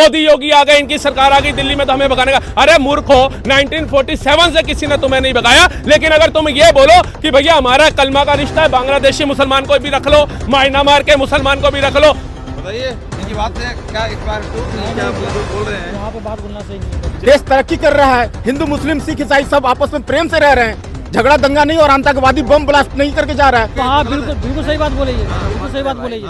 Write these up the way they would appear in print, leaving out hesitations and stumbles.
मोदी योगी आ गए, इनकी सरकार आ गई दिल्ली में तो हमें भगाने का। अरे मूर्खो, 1947 से किसी ने तुम्हें नहीं भगाया। लेकिन अगर तुम ये बोलो कि भैया हमारा कलमा का रिश्ता है, बांग्लादेशी मुसलमान को भी रख लो, म्यांमार के मुसलमान को भी रख लो। बताइए इनकी बात से क्या इस बार क्या बोल रहे हैं? यहाँ पे बात बोलना सही नहीं है। देश तरक्की कर रहा है, हिंदू मुस्लिम सिख ईसाई सब आपस में प्रेम से रह रहे हैं, झगड़ा दंगा नहीं और आतंकवादी बम ब्लास्ट नहीं करके जा रहा है। हाँ बिल्कुल बिल्कुल सही बात बोले, बिल्कुल सही बात बोले।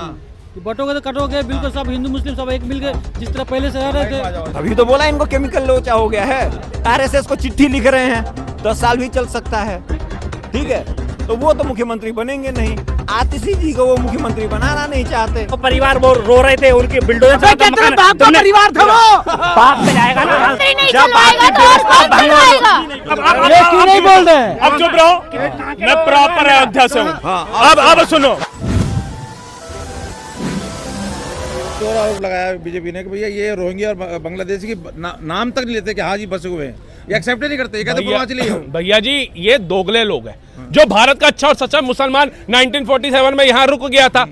बटोगे तो कटोगे, बिल्कुल सब हिंदू मुस्लिम सब एक मिल गए जिस तरह पहले से रह रहे थे। अभी तो बोला इनको केमिकल लोचा हो गया है, आरएसएस को चिट्ठी लिख रहे हैं, 10 साल भी चल सकता है, ठीक है। तो वो तो मुख्यमंत्री बनेंगे नहीं, आतिशी जी को वो मुख्यमंत्री बनाना नहीं चाहते। तो परिवार वो रो रहे थे, उनके बिल्डोजर बाप का परिवार था वो, बाप से जाएगा ना, जब आपकी व्यवस्था भंग ये नहीं बोल रहे हैं। अब चुप रहो, मैं प्रॉपर अयोध्या से हूँ। अब सुनो, तो आरोप लगाया बीजेपी ने कि भैया ये रोहिंग्या और बांग्लादेशी की नाम तक नहीं लेते कि हाँ जी बसे हुए हैं, ये एक्सेप्ट नहीं करते, ये कहते पूर्वांचली हो। भैया जी ये दोगले लोग हैं। जो भारत का अच्छा और सच्चा मुसलमान 1947 में यहाँ रुक गया था,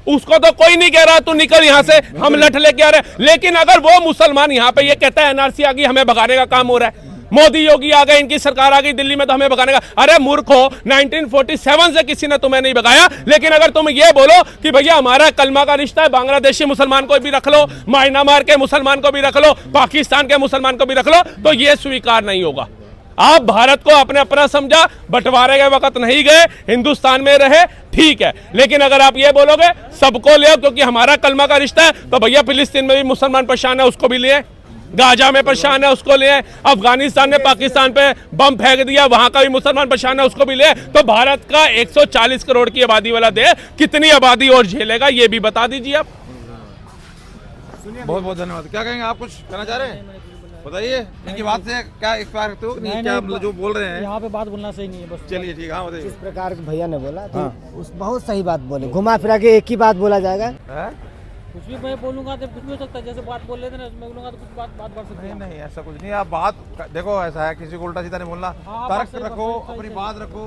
उसको तो कोई नहीं कह रहा तू निकल यहाँ से, हम लठ लेके आ रहे हैं। लेकिन अगर वो मुसलमान यहाँ पे ये कहता है एनआरसी आ गई, हमें भगाने का काम हो रहा है, मोदी योगी आ गए, इनकी सरकार आ गई दिल्ली में तो हमें भगाने का। अरे मूर्खो, 1947 से किसी ने तुम्हें नहीं भगाया। लेकिन अगर तुम ये बोलो कि भैया हमारा कलमा का रिश्ता है, बांग्लादेशी मुसलमान को भी रख लो, म्यांमार के मुसलमान को भी रख लो, पाकिस्तान के मुसलमान को भी रख लो, तो ये स्वीकार नहीं होगा। आप भारत को अपने अपना समझा, बंटवारे के वक्त नहीं गए, हिंदुस्तान में रहे, ठीक है। लेकिन अगर आप ये बोलोगे सबको ले क्योंकि हमारा कलमा का रिश्ता है, तो भैया फिलिस्तीन में भी मुसलमान परेशान है, उसको भी लिए, गाजा में परेशान है, उसको लिए, अफगानिस्तान ने पाकिस्तान पे बम फेंक दिया, वहां का भी मुसलमान परेशान है, उसको भी लिए। तो भारत का 140 करोड़ की आबादी वाला देश कितनी आबादी और झेलेगा, ये भी बता दीजिए आप। बहुत बहुत धन्यवाद। क्या कहेंगे आप, कुछ कहना चाह रहे हैं? बताइए इनकी बात से क्या इस बार तो क्या मतलब जो बोल रहे हैं? यहाँ पे बात बोलना सही नहीं है बस। चलिए ठीक है, हाँ बताइए। जिस प्रकार भैया ने बोला तो उस बहुत सही बात बोले, घुमा फिरा के एक ही बात बोला जाएगा। कुछ भी मैं बोलूंगा तो कुछ भी हो सकता है, जैसे बात बोल रहे थे ना उसमें बोलूंगा तो कुछ बात बढ़ सकती है। नहीं ऐसा कुछ नहीं, आप बात देखो, ऐसा है किसी को उल्टा सीधा नहीं बोलना, तर्क रखो, अपनी बात रखो,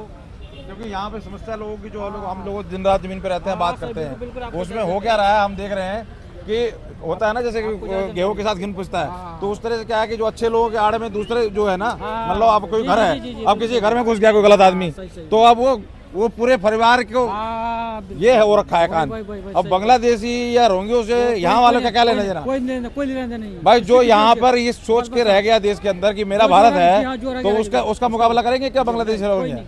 क्योंकि यहाँ पे समस्या लोगों की जो हम लोग दिन रात जमीन पे रहते हैं, बात करते हैं, उसमें हो क्या रहा है हम देख रहे हैं कि होता है ना, जैसे गेहूं के साथ घिन पुछता है, तो उस तरह से क्या है कि जो अच्छे लोगों के आड़ में दूसरे जो है ना, मतलब अब कोई घर है, अब किसी घर में घुस गया कोई गलत आदमी, तो अब वो पूरे परिवार को ये है वो रखा है कान। अब बांग्लादेशी या रोहिंग्यों से यहाँ वालों का क्या लेना देना? कोई लेना देना नहीं भाई जो यहाँ पर ये सोच के रह गया देश के अंदर कि मेरा भारत है, तो उसका मुकाबला करेंगे क्या बांग्लादेश रोहिंग्या?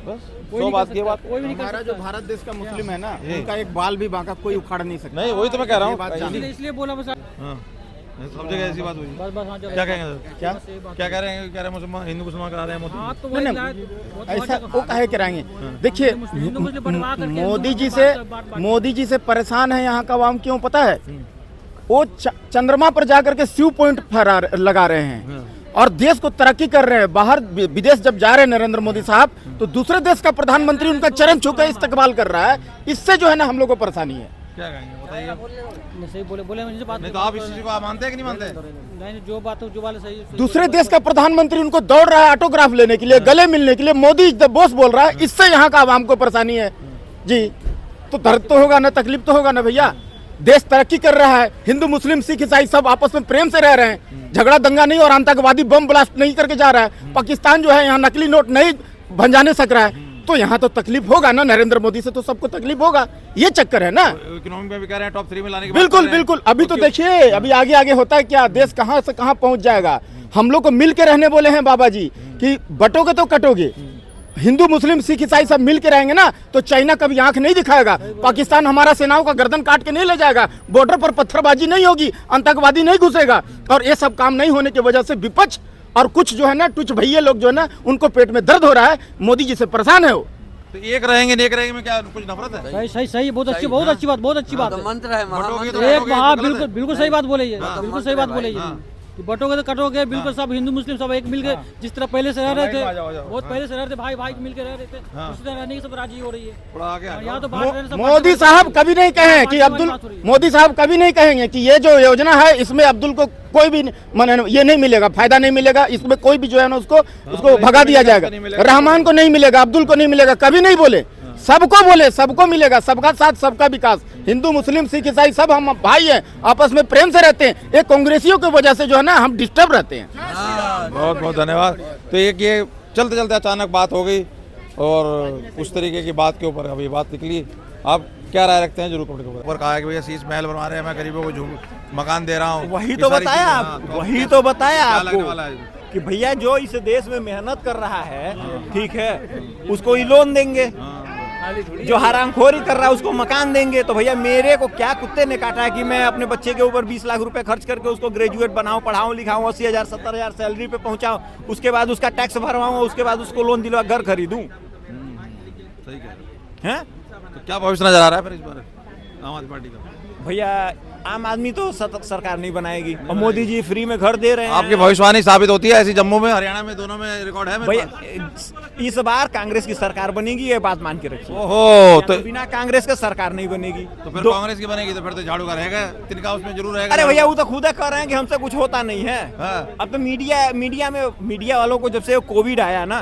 बस सौ बात की बात। हमारा जो भारत देश का मुस्लिम है ना, उनका एक बाल भी बांका कोई उखाड़ नहीं सकता। नहीं वही तो मैं कह रहा हूँ, इसलिए बोला बस। सब जगह ऐसी बात हुई। क्या कहेंगे? क्या कह रहे हैं? कह रहे हैं मुसलमान हिंदू मुसलमान करा रहे हैं। ऐसा वो काहे कराएंगे? देखिए मोदी जी से परेशान है यहाँ का आवाम, क्यों पता है? वो चंद्रमा पर जाकर के शिव पॉइंट लगा रहे हैं और देश को तरक्की कर रहे हैं। बाहर विदेश जब जा रहे हैं नरेंद्र मोदी साहब, तो दूसरे देश का प्रधानमंत्री उनका चरण छू कर इस्तकबाल कर रहा है। इससे जो है ना हम लोग को परेशानी है। क्या कहेंगे बताइए? सही बोले मुझे बात नहीं तो आप इस चीज को मानते हैं कि नहीं मानते? नहीं, जो बात जो वाले सही। दूसरे देश का प्रधानमंत्री उनको दौड़ रहा है ऑटोग्राफ लेने के लिए, गले मिलने के लिए, मोदी द बॉस बोल रहा है। इससे यहाँ का आवाम को परेशानी है जी। तो दर्द तो होगा ना, तकलीफ तो होगा ना भैया। देश तरक्की कर रहा है, हिंदू मुस्लिम सिख ईसाई सब आपस में प्रेम से रह रहे हैं, झगड़ा दंगा नहीं और आतंकवादी बम ब्लास्ट नहीं करके जा रहा है। पाकिस्तान जो है यहाँ नकली नोट नहीं भंजाने सक रहा है, तो यहाँ तो तकलीफ होगा ना। नरेंद्र मोदी से तो सबको तकलीफ होगा, ये चक्कर है ना। इकोनॉमी में भी कह रहे हैं टॉप 3 में लाने की बिल्कुल बिल्कुल। अभी तो देखिए अभी आगे आगे होता है क्या, देश कहाँ से कहाँ पहुंच जाएगा। हम लोग को मिल के रहने बोले हैं बाबा जी कि बटोगे तो कटोगे, हिंदू मुस्लिम सिख ईसाई सब मिल के रहेंगे ना, तो चाइना कभी आंख नहीं दिखाएगा, पाकिस्तान हमारा सेनाओं का गर्दन काट के नहीं ले जाएगा, बॉर्डर पर पत्थरबाजी नहीं होगी, आतंकवादी नहीं घुसेगा। और ये सब काम नहीं होने की वजह से विपक्ष और कुछ जो है ना टुच भैया लोग जो है ना, उनको पेट में दर्द हो रहा है, मोदी जी से परेशान है वो। तो एक रहेंगे नहीं एक रहेंगे में क्या कुछ नफरत है? सही सही सही, बहुत अच्छी बात, बहुत अच्छी बात है। मंत्र है, बिल्कुल बिल्कुल सही बात बोले, बिल्कुल सही बात बोले। बटोगे तो कटोगे, बिल्कुल सब हिंदू मुस्लिम सब एक मिल गए जिस तरह पहले से रह रहे थे, बहुत पहले से रह रहे थे, भाई भाई मिल के रह रहे थे, उसी तरह रहने की सब राजी हो रही है। यहाँ तो मोदी साहब कभी नहीं कहे कि मोदी साहब कभी नहीं कहेंगे कि ये जो योजना है इसमें अब्दुल को कोई भी ये नहीं मिलेगा, फायदा नहीं मिलेगा, इसमें कोई भी जो है ना उसको भगा दिया जाएगा, रहमान को नहीं मिलेगा, अब्दुल को नहीं मिलेगा, कभी नहीं बोले। सबको बोले, सबको मिलेगा, सबका साथ सबका विकास। हिंदू मुस्लिम सिख ईसाई सब हम भाई हैं, आपस में प्रेम से रहते हैं। ये कांग्रेसियों की वजह से जो है ना हम डिस्टर्ब रहते हैं। बहुत बहुत धन्यवाद। तो एक ये चलते चलते अचानक बात हो गई और उस तरीके की बात के ऊपर अभी बात निकली। आप क्या राय रखते हैं जरूर कमेंट के ऊपर। कहा है कि भैया शीश महल बनवा रहे हैं, मैं गरीबों को मकान दे रहा हूँ। वही तो बताया वही तो बताया आपको वाला है कि भैया जो इस देश में मेहनत कर रहा है, ठीक है, उसको ही लोन देंगे। जो हरामखोरी कर रहा है उसको मकान देंगे। तो भैया मेरे को क्या कुत्ते ने काटा है कि मैं अपने बच्चे के ऊपर 20 लाख रुपए खर्च करके उसको ग्रेजुएट बनाऊं, पढ़ाऊं, लिखाऊं, 80,000 70,000 सैलरी पे पहुंचाऊं, उसके बाद उसका टैक्स भरवाऊं, उसके बाद उसको लोन दिलवा घर खरीदूं। सही कह रहे हैं? तो क्या भविष्य नजर आ रहा है फिर इस बार आम आदमी पार्टी का? भैया आम आदमी तो सरकार नहीं बनाएगी और मोदी जी फ्री में घर दे रहे हैं। आपकी भविष्यवाणी साबित होती है ऐसी? जम्मू में, हरियाणा में, दोनों में रिकॉर्ड है मेरे पास। भैया इस बार कांग्रेस की सरकार बनेगी, ये बात मान के रखिए। ओहो, तो बिना कांग्रेस के सरकार नहीं बनेगी। तो फिर कांग्रेस की बनेगी तो फिर तो झाड़ू का रहेगा, तिनका उसमें जरूर रहेगा। अरे भैया वो तो खुद कह रहे हैं कि हमसे कुछ होता नहीं है। हाँ। अब तो मीडिया वालों को जब से कोविड आया ना,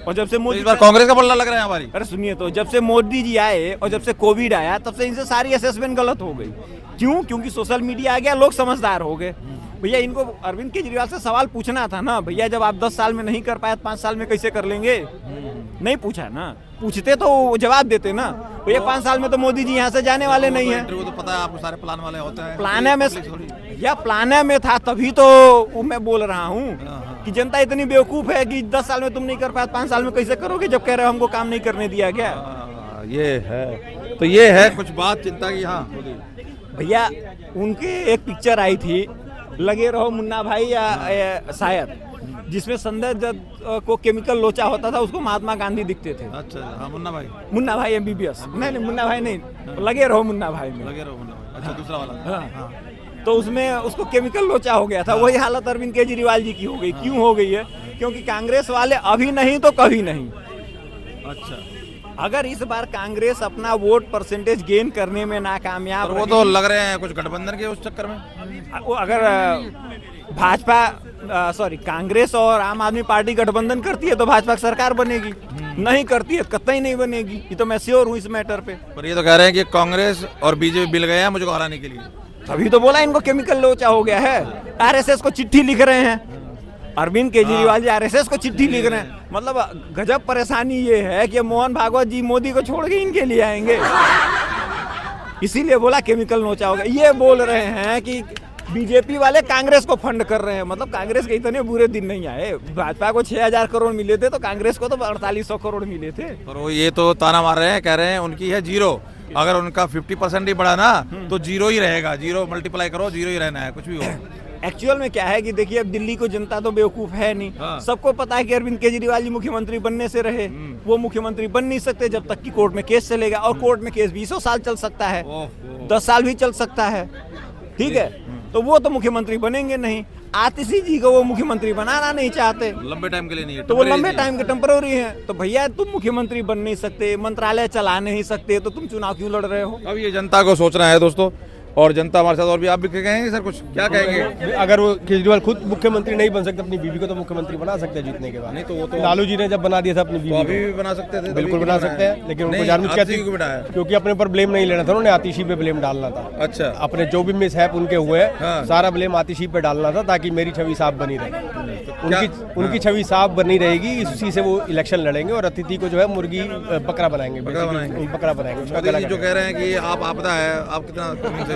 और जब से तो मोदी इस बार कांग्रेस का पलड़ा लग रहा है हमारी। अरे सुनिए, तो जब से मोदी जी आए और जब से कोविड आया तब से इनसे सारी असेसमेंट गलत हो गई। क्यों? क्योंकि सोशल मीडिया आ गया, लोग समझदार हो गए। भैया इनको अरविंद केजरीवाल से सवाल पूछना था ना, भैया जब आप 10 साल में नहीं कर पाए 5 साल में कैसे कर लेंगे? नहीं पूछा ना, पूछते तो जवाब देते ना। भैया 5 साल में तो मोदी जी यहाँ से जाने वाले नहीं है। वो तो पता है आपको, सारे प्लान वाले होते हैं। प्लान में था तभी तो मैं बोल रहा हूँ कि जनता इतनी बेवकूफ है कि 10 साल में तुम नहीं कर पाए 5 साल में कैसे करोगे, जब कह रहे हो हमको काम नहीं करने दिया गया। ये है, तो ये है कुछ बात चिंता की। हाँ भैया उनके एक पिक्चर आई थी, लगे रहो मुन्ना भाई या शायद, जिसमें संजय दत्त को केमिकल लोचा होता था, उसको महात्मा गांधी दिखते थे। अच्छा, हाँ, मुन्ना भाई MBBS नहीं मुन्ना भाई नहीं, लगे रहो मुन्ना भाई में। लगे रहो मुन्ना भाई। अच्छा, दूसरा वाला। हाँ। तो उसमें उसको केमिकल लोचा हो गया था। वही हालत अरविंद केजरीवाल जी की हो गई। क्यों हो गई है? क्योंकि कांग्रेस वाले अभी नहीं तो कभी नहीं। अच्छा, अगर इस बार कांग्रेस अपना वोट परसेंटेज गेन करने में नाकामयाब, वो तो लग रहे हैं कुछ गठबंधन के उस चक्कर में। वो अगर कांग्रेस और आम आदमी पार्टी गठबंधन करती है तो भाजपा की सरकार बनेगी, नहीं करती है कतई नहीं बनेगी। ये तो मैं श्योर हूँ इस मैटर पे। पर ये तो कह रहे हैं कि कांग्रेस और बीजेपी मिल गए हैं मुझको हराने के लिए। तभी तो बोला इनको केमिकल लोचा हो गया है। RSS को चिट्ठी लिख रहे हैं, अरविंद केजरीवाल जी RSS को चिट्ठी लिख रहे हैं। मतलब गजब परेशानी ये है कि मोहन भागवत जी मोदी को छोड़ के इनके लिए आएंगे, इसीलिए बोला केमिकल नोचा होगा। ये बोल रहे हैं कि बीजेपी वाले कांग्रेस को फंड कर रहे हैं। मतलब कांग्रेस के इतने बुरे दिन नहीं आए। भाजपा को 6,000 करोड़ मिले थे तो कांग्रेस को तो 4800 करोड़ मिले थे। और वो ये तो ताना मार रहे हैं, कह रहे हैं उनकी है 0। अगर उनका 50% ही बढ़ा ना तो 0 ही रहेगा। 0 मल्टीप्लाई करो, 0 ही रहना है, कुछ भी हो। एक्चुअल में क्या है कि देखिए, अब दिल्ली को जनता तो बेवकूफ है नहीं। हाँ। सबको पता है कि अरविंद केजरीवाल जी मुख्यमंत्री बनने से रहे। वो मुख्यमंत्री बन नहीं सकते जब तक कि कोर्ट में केस चलेगा, और कोर्ट में केस 20 साल चल सकता है, 10 साल भी चल सकता है। ठीक है, तो वो तो मुख्यमंत्री बनेंगे नहीं। आतिशी जी को वो मुख्यमंत्री बनाना नहीं चाहते, लंबे टाइम के लिए नहीं है, तो वो लंबे टाइम के टेम्पररी हैं। तो भैया तुम मुख्यमंत्री बन नहीं सकते, मंत्रालय चला नहीं सकते, तो तुम चुनाव क्यों लड़ रहे हो? अब ये जनता को सोचना है दोस्तों, और जनता हमारे साथ। और भी आप भी कहेंगे सर, कुछ क्या कहेंगे? अगर वो केजरीवाल खुद मुख्यमंत्री नहीं बन सकते, अपनी बीवी को तो मुख्यमंत्री बना सकते हैं जीतने के बाद। नहीं तो वो तो लालू जी ने जब बना दिया था अपनी बीवी, अभी भी बना सकते थे। बिल्कुल बना सकते हैं, लेकिन उनको जानबूझ के, क्योंकि अपने ऊपर ब्लेम नहीं लेना था, उन्होंने आतिशी पे ब्लेम डालना था। अच्छा, अपने जो भी मिसहैप उनके हुए हैं, हाँ। सारा ब्लेम आतिशी पे डालना था, ताकि मेरी छवि साफ बनी रहे। उनकी छवि साफ बनी रहेगी, इसी से वो इलेक्शन लड़ेंगे। और अतिथि को जो है मुर्गी बकरा बनाएंगे, बकरा बनाएंगे। उसका गला जो कह रहे हैं कि आप आपदा है, आप कितना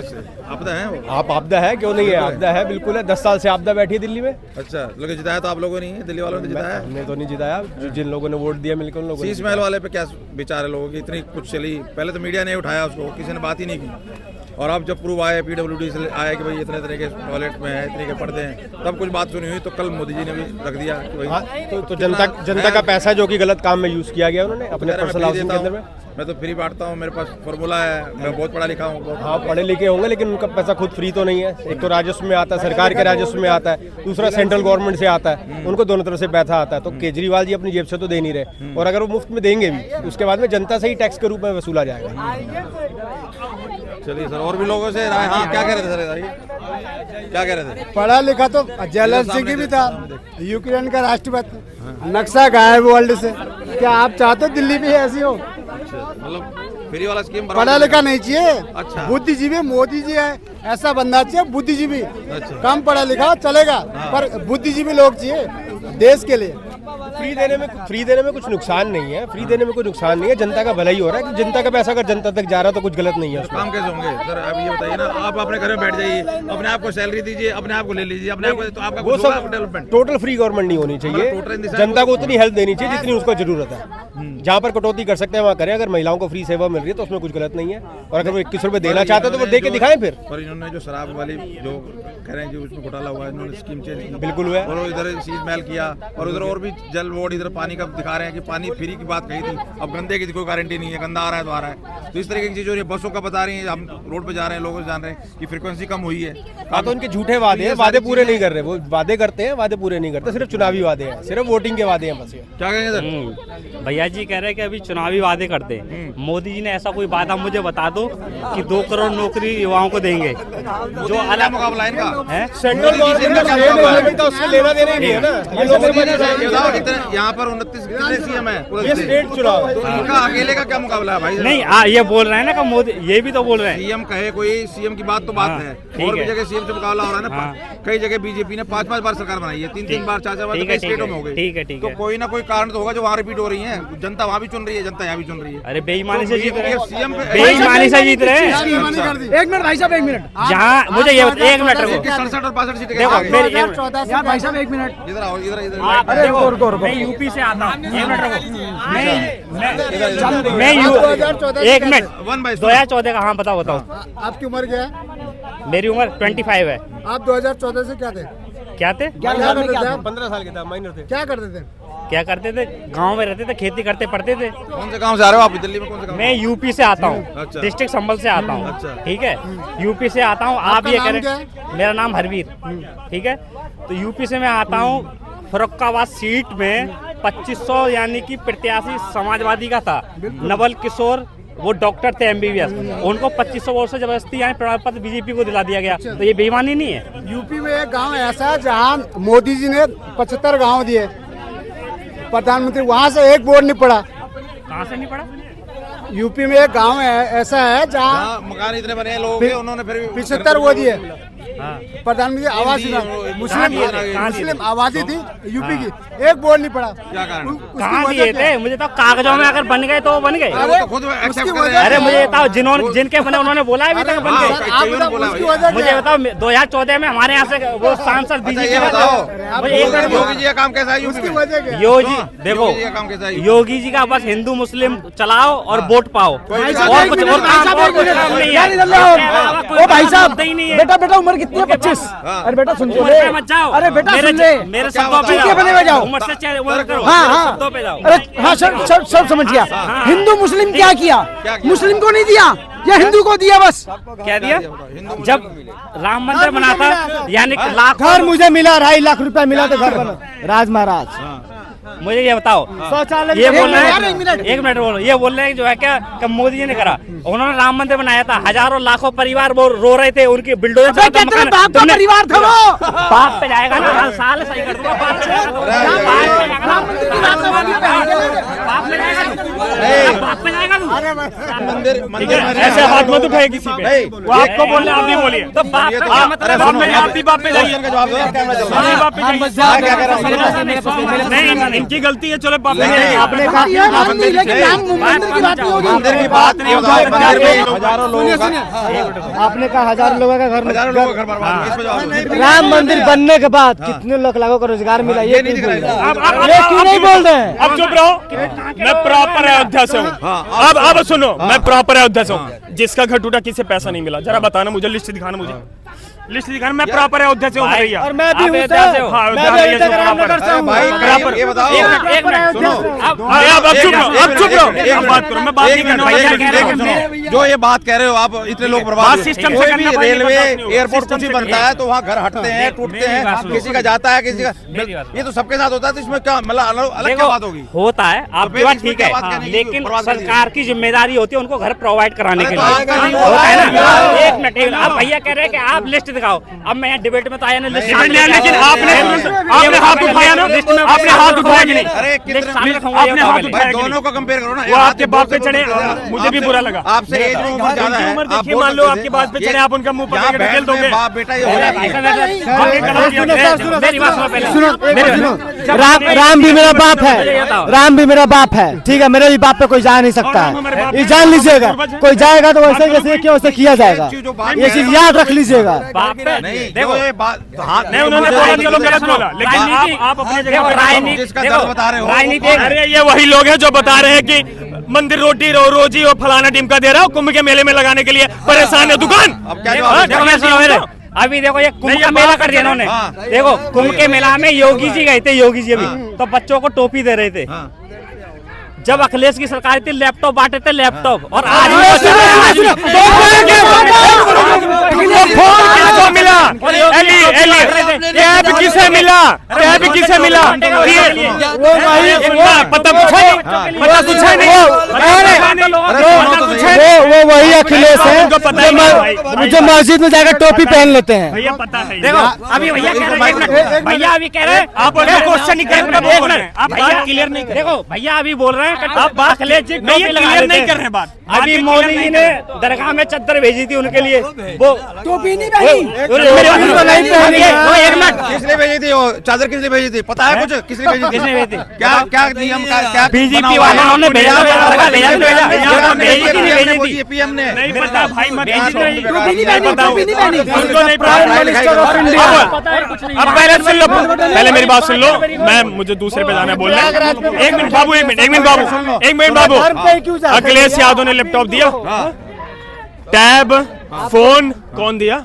आपदा है? आप आपदा है, क्यों नहीं है? आपदा है, बिल्कुल है। 10 साल से आपदा बैठी है दिल्ली में। अच्छा, लेकिन जिताया तो आप लोगों ने नहीं है, दिल्ली वालों ने जिताया। हमने तो नहीं जिताया, जिन लोगों ने वोट दिया मिलकर उन लोगों ने। शीश महल वाले पे क्या विचार है लोगों की? इतनी कुछ चली, पहले तो मीडिया ने उठाया उसको, किसी ने बात ही नहीं की। और अब जब प्रूव आए, PWD से आया कि भाई इतने तरह के टॉयलेट में है, इतने के पर्दे हैं, तब कुछ बात सुनी हुई। तो कल मोदी जी ने भी रख दिया कि भाई तो जनता का पैसा जो कि गलत काम में यूज किया गया उन्होंने अपने पर्सनल हाउसिंग के अंदर में। मैं तो फ्री बांटता हूँ, मेरे पास फॉर्मूला है, मैं बहुत पढ़ा लिखा हूँ। हाँ, पढ़े लिखे होंगे, लेकिन उनका पैसा खुद फ्री तो नहीं है। एक तो राजस्व में आता है, सरकार के राजस्व में आता है, दूसरा सेंट्रल गवर्नमेंट से आता है, उनको दोनों तरफ से पैसा आता है। तो केजरीवाल जी अपनी जेब से तो दे नहीं रहे, और अगर वो मुफ्त में देंगे भी, उसके बाद में जनता से ही टैक्स के रूप में वसूला जाएगा। चलिए सर, और भी लोगों से राय। हाँ, क्या कह रहे थे सर? क्या कह रहे थे? पढ़ा लिखा तो जयललिता सिंह भी था, यूक्रेन का राष्ट्रपति। नक्शा गायब वर्ल्ड से। क्या आप चाहते दिल्ली भी ऐसी हो? मतलब फ्री वाला स्कीम पढ़ा लिखा नहीं चाहिए। अच्छा। बुद्धिजीवी मोदी जी है, ऐसा बंदा चाहिए बुद्धिजीवी। कम पढ़ा लिखा चलेगा, पर बुद्धिजीवी लोग चाहिए देश के लिए। फ्री देने में कुछ नुकसान नहीं है, फ्री देने में कोई नुकसान नहीं है, जनता का भला ही हो रहा है। जनता का पैसा अगर जनता तक जा रहा है तो कुछ गलत नहीं है उसमें। काम कैसे होंगे सर? अब ये बताइए ना, आप अपने घर में बैठ जाइए, अपने आप को सैलरी दीजिए, अपने आप को ले लीजिए, अपने आप को, तो आपका वो कुछ होगा सब डेवलपमेंट? टोटल फ्री गवर्नमेंट नहीं होनी चाहिए, टोटल इन द सेंस जनता को उतनी हेल्प देनी चाहिए जितनी उसको जरूरत है। जहाँ पर कटौती कर सकते हैं वहाँ करें। अगर महिलाओं को फ्री सेवा मिल रही है तो उसमें कुछ गलत नहीं है, और अगर वो 21 रुपए देना चाहते हैं तो वो दे के दिखाएं फिर। पर इन्होंने जो शराब वाली जो कह रहे हैं कि उसमें घोटाला हुआ है, इन्होंने स्कीम चेंज की, बिल्कुल हुआ है। और इधर सीज महल किया, और उधर और भी जल बोर्ड इधर पानी का दिखा रहे हैं कि पानी फ्री की बात कही थी, अब गंदे की कोई गारंटी नहीं है, गंदा आ रहा है तो आ रहा है। तो इस तरीके की चीज़ हो रही है। बसों का बता रही है, हम रोड पे जा रहे हैं, लोगों से जान रहे हैं कि फ्रिक्वेंसी कम हुई है। हाँ, तो उनके झूठे वादे हैं, वादे पूरे नहीं कर रहे। वो वादे करते हैं, वादे पूरे नहीं करते, सिर्फ चुनावी वादे हैं, सिर्फ वोटिंग के वादे हैं बस। ये क्या कहेंगे सर? भैया जी कह रहे हैं कि अभी चुनावी वादे करते हैं। मोदी जी ने ऐसा कोई वादा मुझे बता दो कि 2 करोड़ नौकरी युवाओं को देंगे। जो अलग मुकाबला है इनका है, सेंट्रल गवर्नमेंट का उससे लेना देना ही नहीं है ना। ये लोग यहाँ पर 29 कितने सीएम है पूरे ये स्टेट चुनाव है। तो इनका अकेले का क्या मुकाबला है भाई? नहीं ये बोल रहे हैं ना कि मोदी, ये भी तो बोल रहे हैं। सीएम कहे कोई, सीएम की बात तो बात हाँ, है, ठीक और भी है। जगह सीएम से मुकाबला हो रहा है ना। हाँ। कई जगह बीजेपी ने 5-5 बार सरकार बनाई है, 3-3 बार, 4-4 बार, तो ठीक है, कई स्टेटों में हो गई। ठीक है, ठीक तो है। कोई ना कोई कारण तो होगा जो वहाँ रिपीट हो रही है। जनता वहाँ भी चुन रही है, जनता यहाँ भी चुन रही है। अरे बेईमानी से जीत रहे हैं, सीएम बेईमानी से जीत रहे हैं। एक मिनट भाई साहब, एक मिनट। जहाँ मुझे ये 1 मिनट रुको, 67 और 65 सीटें देखो कैसे? मेरी यार भाई साहब एक मिनट। इधर आओ, इधर इधर आप देखो, मैं यूपी से आता हूँ। 1 मिनट रुको, मैं 2014 का, हाँ बताओ। आपकी उम्र क्या है? मेरी उम्र 25 है। आप 2014 से क्या थे? क्या थे? क्या करते थे आप? 15 साल के था, माइनर थे। क्या करते थे? क्या करते थे? गांव में रहते थे, खेती करते पढ़ते थे। कौन से गांव से आ रहे हो आप? दिल्ली में कौन से गांव? मैं यूपी से आता हूँ, अच्छा। डिस्ट्रिक्ट संभल से आता हूँ। अच्छा। ठीक है, यूपी से आता हूँ। आप आपका ये नाम कह क्या रहे, मेरा नाम हरवीर। ठीक है, तो यूपी से मैं आता हूँ। फर्रुखाबाद सीट में 2500 यानी कि प्रत्याशी समाजवादी का था, नवल किशोर, वो डॉक्टर थे MBBS, उनको 2500 वोट से जबरदस्ती यहाँ प्रमाण पत्र बीजेपी को दिला दिया गया। तो ये बेईमानी नहीं है? यूपी में एक गांव ऐसा है जहां मोदी जी ने 75 गांव दिए प्रधानमंत्री, वहां से एक वोट नहीं पड़ा। कहाँ से नहीं पड़ा? यूपी में एक गांव है ऐसा है जहां हाँ, मकान इतने बने हैं लोगों के, उन्होंने फिर 75 वो दिए हाँ। प्रधानमंत्री आवास योजना। मुस्लिम आबादी थी यूपी की, एक वोट नहीं पड़ा। क्या कारण? कहाँ दिए थे? मुझे तो कागजों में अगर बन गए तो वो बन गए। वो तो खुद एक्सेप्ट कर रहे हैं। अरे मुझे बताओ, जिन्होंने जिनके बने उन्होंने बोला अभी तक बन गए। आप बताओ उसकी वजह मुझे क्या है? बताओ, 2014 में हमारे यहाँ से वो सांसद अच्छा, बीजेपी ये बताओ, मुझे एक मिनट योगी जी का काम कैसा है यूपी उसकी में? वजह क्या है? योगी देखो, योगी जी का काम कैसा है? योगी जी का बस हिंदू मुस्लिम चलाओ और वोट पाओ, और भाई कुछ साहब, और एक कुछ मिनट, और काम नहीं है। ओ भाई साहब, ही नहीं है। बेटा उम्र कितनी है? 25। अरे बेटा सुन उम्र पे मत जाओ। अरे बेटा मेरे- सुन ले। मेरे शब्दों पे चुपके बने हुए जाओ। उम्र से चाहे उम्र करो, हाँ, मेरे हाँ। शब्दों पे जाओ। अरे हाँ सब समझ गया। हिंदू मुस्लिम क्या किया? मुस्लिम को नहीं दिया, या हिंदू को दिया बस? क्या दिया? जब राम मंदिर बना था, यानी कि लाखों घर मुझे मिला, 2.5 लाख रुपया मिला तो घर बना। राज महाराज मुझे ये बताओ, शौचालय ये बोल रहे यार, एक हैं, मिनट। एक मिनट बोलो, ये बोल रहे हैं जो है क्या मोदी जी ने करा, उन्होंने राम मंदिर बनाया था, हजारों लाखों परिवार वो रो रहे थे, उनकी बिल्डोजर अबे क्या तेरे बाप का परिवार था वो? बाप पे जाएगा ना, हर साल सही कर दूंगा। बाप पे जाएगा ना, बाप पे जाएगा तू। मंदिर ऐसे हाथ मत उठाए किसी पे, वो आपको बोल रहे, आप भी बोलिए। तो बाप पे क्या मतलब? आप भी बाप पे जाइए, जवाब दो, कैमरा चल रहा है। बाप पे जाइए। नहीं, इनकी गलती है, चलो बाप पे जाइए। आपने कहा मंदिर की बात नहीं होगी। मंदिर की बात नहीं होगी, मंदिर में हजारों लोगों का, आपने कहा 1000 लोगों का घर हजारों लोगों का घर बर्बाद, इसमें जवाब दो। राम मंदिर बनने के बाद कितने लाखों का रोजगार मिला, ये नहीं क्यों दिख बोल रहा रहे है। हैं? ये क्यों नहीं बोल रहे हैं? अब चुप रहो, मैं प्रॉपर अयोध्या से हूँ। अब सुनो, मैं प्रॉपर अयोध्या से हूँ। जिसका घर टूटा, किसे पैसा नहीं मिला, जरा बताना मुझे, लिस्ट दिखाना मुझे, लिस्ट दिखाना। मैं प्रॉपर अयोध्या से हूँ भैया। और मैं भी आप हूँ अयोध्या से सर, हो? हाँ, मैं भी अयोध्या का रामनगर से हूँ। भाई बराबर। ये बताओ, एक मिनट सुनो, अब चुप रहो, अब चुप रहो, अब बात करो, मैं बात नहीं करने वाला। एक मिनट, जो ये बात कह रहे हो आप, इतने लोग बर्बाद बात हुए। सिस्टम से कोई करना भी पड़ेगी, रेलवे बर्दाश्त नहीं होगा। एयरपोर्ट सिस्टम कुछ भी से बनता है तो वहाँ घर हटते हैं, टूटते मेरी बात हैं, सुनो। किसी का जाता है, किसी का, मेरी बात ये तो सबके साथ होता है, तो इसमें क्या मतलब अलग क्या बात होगी? होता है, आपकी फिर बात इसमें ठीक क्या है, बात करने की लेकिन बर्बाद कर दी? सरकार की जिम्मेदारी होती है उनको घर प्रोवाइड कराने के अरे तो लिए। आएगा नहीं, होता है ना? आएगा। एक मिनट, आप भैया कह रहे हैं कि आप लिस्ट दिखाओ। अब मैं यहाँ डिबेट में तो आया ना, लेकिन आपने हाथ उठाया ना, आपने हाथ उठाया कि नहीं? आपने हाथ उठाया, दोनों को कंपेयर करो ना। वो आपके बाप पे चढ़े, मुझे भी बुरा लगा। आपसे एज में उम्र ज्यादा है, देखिए मान लो आपके बात पे चढ़े, आप उनका मुंह पकड़ के ढकेल दोगे। बाप बेटा ये हो रहा है। राम भी मेरा बाप है, राम भी मेरा बाप है, ठीक है। मेरे भी बाप पे कोई जा नहीं सकता है, ये जान लीजिएगा। कोई जाएगा तो वैसे जैसे क्यों वैसे किया जाएगा, ये चीज याद रख लीजिएगा। नहीं देखो ये बात नहीं, उन्होंने बोला चलो गलत बोला, लेकिन आप अपनी जगह जिसका दर्द बता रहे हो। अरे ये वही लोग हैं जो बता रहे हैं कि मंदिर रोटी रोजी और फलाना टिमका दे रहा हो कुंभ के मेले में लगाने के लिए, परेशान है दुकान। अब क्या जवाब? अभी देखो ये कुंभ का मेला कर दिया इन्होंने। देखो कुंभ के मेला में योगी जी गए थे, योगी जी अभी तो बच्चों को टोपी दे रहे थे। जब अखिलेश की सरकार थी लैपटॉप बांटे थे, लैपटॉप। और आज मिला कैब किसे मिला, कैब किसे मिला, पता कुछ है, पता कुछ है नहीं। वो वही अखिलेश है जो मस्जिद में जाकर टोपी पहन लेते हैं। भैया पता है। देखो अभी भैया कह रहे हैं, भैया अभी कह रहे हैं आप क्वेश्चन नहीं कर रहे, आप भैया क्लियर नहीं। देखो भैया अभी बोल रहे हैं आप बात अखिलेश जी क्लियर नहीं कर रहे बात। अभी मोदी जी ने दरगाह में चद्दर भेजी थी उनके लिए, वो टोपी नहीं पहनी। एक मिनट, किसने भेजी थी वो चादर, किसने भेजी थी पता है कुछ? किसने भेजी थी? क्या क्या नियम का क्या बीजेपी वालों ने भेजा, पीएम ने नहीं पता भाई, मत नहीं अब पहले सुन लो, पहले मेरी बात सुन लो। मैं मुझे दूसरे पे जाना है बोलना। एक मिनट बाबू, एक मिनट बाबू। अखिलेश यादव ने लैपटॉप दिया, टैब, फोन कौन दिया?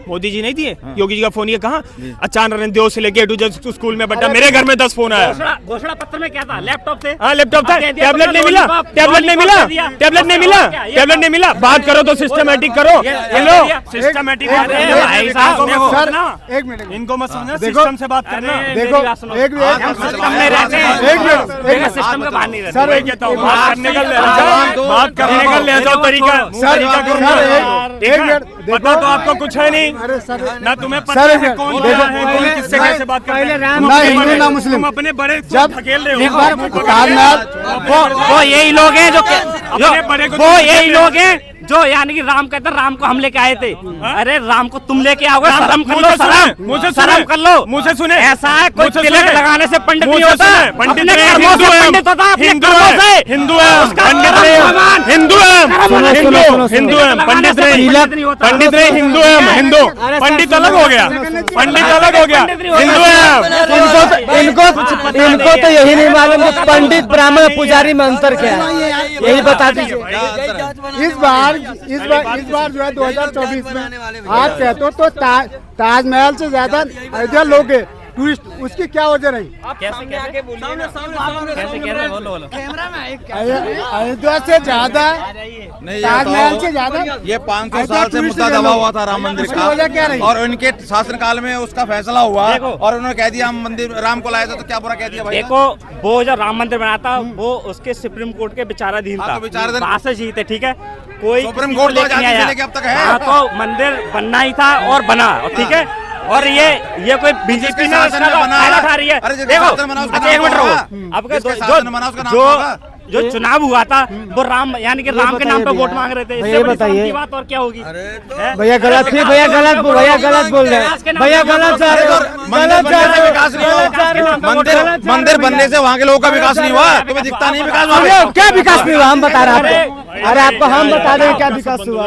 मोदी जी नहीं दिए। योगी जी का फोन ये कहाँ? अचानक देव से लेके स्कूल में बटा मेरे घर में 10 फोन आया। घोषणा पत्र में क्या था? लैपटॉप थे। हाँ लैपटॉप था, टैबलेट नहीं मिला, टैबलेट नहीं मिला, टैबलेट नहीं मिला, टैबलेट नहीं मिला। बात करो तो सिस्टमेटिक करो। हेलो सिस्टमेटिक एक मिनट, इनको मत समझना, सिस्टम से बात करना। देखो एक मिनट, सिस्टम का बाहर नहीं रहते। सर बात करने का ले जाओ तरीका, पता तो आपको कुछ है नहीं ना, तुम्हें पता है कौन क्या है, कौन किससे कैसे बात करते हैं। ना हिंदू ना मुस्लिम। तुम अपने बड़े जब धकेल रहे हो। वो यही लोग हैं जो अपने बड़े को वो यही लोग हैं जो यानी कि राम कहते हैं राम को हम लेके आए थे। अरे राम को तुम लेके आओगे, शर्म कर लो, शर्म कर लो। मुझे सुने, ऐसा है कोई तिलक लगाने से पंडित नहीं होता। पंडित पंडित होता हिंदू है, हिंदू है, पंडित हिंदू है, हिंदू है, पंडित नहीं, पंडित नहीं, हिंदू है, हिंदू। पंडित अलग हो गया, पंडित अलग हो गया, हिंदू है। इनको तो यही नहीं मालूम कि पंडित ब्राह्मण पुजारी में अंतर क्या है, यही बता दीजिए। इस बार जो है 2024 में आप कहते हो तो ताजमहल से ज्यादा अयोध्या लोग टूरिस्ट, उसकी क्या वजह रही? अयोध्या से ज्यादा, ताजमहल से ज्यादा ये 500 साल से मुद्दा दबा हुआ था राम मंदिर का, और उनके शासनकाल में उसका फैसला हुआ और उन्होंने कह दिया हम मंदिर राम को लाए थे, तो क्या बुरा कह दिया भाई? देखो वो जो राम मंदिर बना था वो उसके सुप्रीम कोर्ट के विचाराधीन था, वहाँ से जीते, ठीक है। कोई सुप्रीम कोर्ट तो अब तक है, तो मंदिर बनना ही था और बना, ठीक है। और ये कोई बीजेपी ने फायदा उठा रही है। देखो अच्छा एक मिनट रहो, अब जो चुनाव हुआ था वो राम यानी कि राम के नाम पे वोट मांग रहे थे, इससे बड़ी शर्म की बात और क्या होगी? भैया गलत बोल रहे हैं, भैया गलत जा रहे हो। मंदिर बनने से वहाँ के लोगों का विकास नहीं हुआ, तुम्हें दिखता नहीं विकास? क्या विकास नहीं हुआ हम बता रहे हैं आपको। अरे आपको हम बता दें क्या विकास हुआ।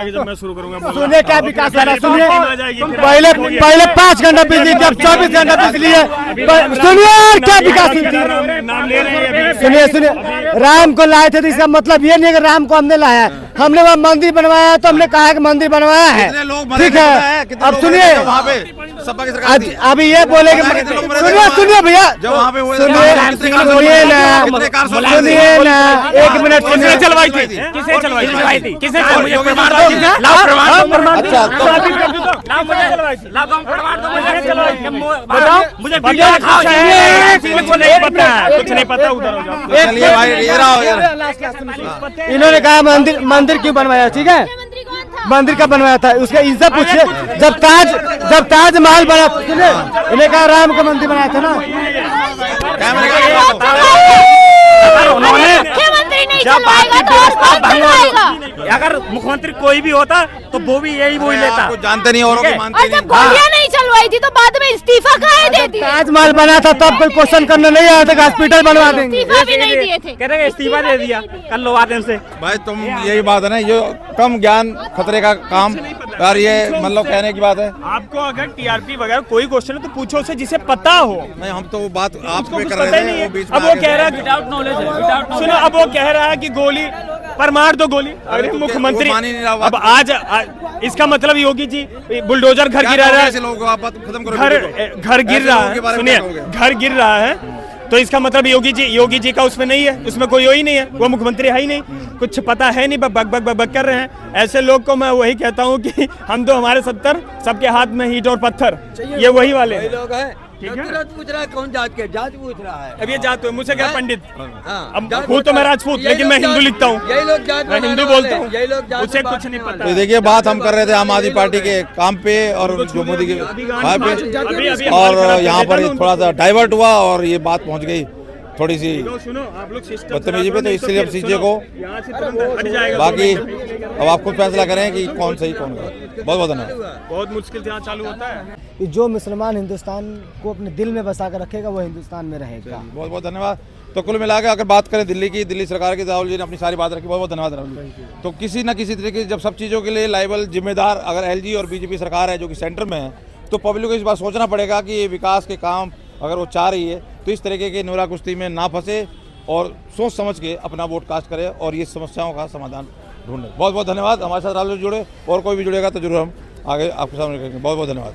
सुनिए क्या विकास हो रहा है, सुनिए। पहले 5 घंटा बिजली, जब 24 घंटा बिजली है। सुनिए क्या विकास, सुनिए राम को लाए थे तो इसका मतलब ये नहीं है कि राम को हमने लाया है, हमने वहाँ मंदिर बनवाया तो हमने कहा कि मंदिर बनवाया है, ठीक है। अब सुनिए, अभी ये बोले सुनिए भैया, सुनिए ना, एक मिनट सुनिए। चलवाई थी, किसे चलवाई थी, किसे चलवाई? मुझे कुछ नहीं पता, उधर हो जाओ। इन्होंने कहा मंदिर क्यों बनवाया, ठीक है। मंदिर का बनवाया था, उसके इनसे पूछिए। जब ताजमहल बना, सुनिए, इन्हें कहा राम का मंदिर बनाया था ना। उन्होंने मुख्यमंत्री नहीं जब चलवाएगा तो और कौन चलवाएगा? अगर मुख्यमंत्री कोई भी होता तो वो भी यही बोल लेता। कुछ जानते नहीं, औरों की मानते और जब गोलियां नहीं चलवाई थी तो बाद में इस्तीफा काहे देती? ताजमहल बना था तब कोई क्वेश्चन करने नहीं आया था, हॉस्पिटल बनवा देंगे। इस्तीफा भी नहीं दिए थे। कह रहे इस्तीफा दे दिया कल लोवा दिन से। भाई तुम यही बात है ना, ये कम ज्ञान खतरे का काम, यार ये मतलब कहने की बात है। आपको अगर टीआरपी वगैरह कोई क्वेश्चन है तो पूछो उसे जिसे पता हो। नहीं, हम तो वो बात आप पे कर पता रहे ही नहीं थे, है। वो बीच में अब वो कह रहा है सुनो, अब वो कह रहा है कि गोली पर मार दो गोली। अरे तो मुख्यमंत्री वो मान ही नहीं रहा अब आज इसका मतलब योगी जी बुलडोजर घर गिरा रहा है, ऐसे लोगों को आप बात खत्म करो। घर गिर ऐसे रहा लोगों के है, बारे में सुनिए क्या कहोगे? घर गिर रहा है तो इसका मतलब योगी जी का उसमें नहीं है, उसमें कोई ही नहीं है, वो मुख्यमंत्री है ही नहीं, कुछ पता है नहीं, बक बक बक बक कर रहे हैं। ऐसे लोग को मैं वही कहता हूँ कि हम तो हमारे 70 सबके हाथ में ईंट और पत्थर, ये वही वाले हैं। ठीक है, पूछ रहा है कौन जात के, जात पूछ रहा है। अब ये जात मुझसे क्या पंडित, अब हूँ तो मैं राजपूत, लेकिन मैं हिंदू लिखता हूँ, मैं हिंदू बोलता हूँ, उसे कुछ नहीं पता। तो देखिए, बात हम कर रहे थे आम आदमी पार्टी के काम पे और जो मोदी के भाई पे, और यहाँ पर थोड़ा सा डाइवर्ट हुआ और ये बात पहुँच गई थोड़ी सी बदतमीजी पे, तो इसलिए अब चीजें को बाकी अब आप खुद फैसला करें कि कौन सही कौन गलत। बहुत बहुत धन्यवाद। बहुत मुश्किल से यहाँ चालू होता है। कि जो मुसलमान हिंदुस्तान को अपने दिल में बसा कर रखेगा वो हिंदुस्तान में रहेगा। बहुत बहुत धन्यवाद। तो कुल मिला के अगर बात करें दिल्ली की, दिल्ली सरकार की, राहुल जी ने अपनी सारी बात रखी, बहुत बहुत धन्यवाद राहुल जी। तो किसी न किसी तरीके से जब सब चीज़ों के लिए लाइबल जिम्मेदार अगर एलजी और बीजेपी सरकार है जो कि सेंटर में है, तो पब्लिक को इस बात सोचना पड़ेगा कि ये विकास के काम अगर वो चाह रही है तो इस तरीके के नोरा कुश्ती में ना फंसे और सोच समझ के अपना वोट कास्ट करे और ये समस्याओं का समाधान ढूंढे। बहुत बहुत धन्यवाद। हमारे साथ राहुल जी जुड़े, और कोई भी जुड़ेगा तो जरूर हम आगे आपके सामने करेंगे। बहुत बहुत धन्यवाद।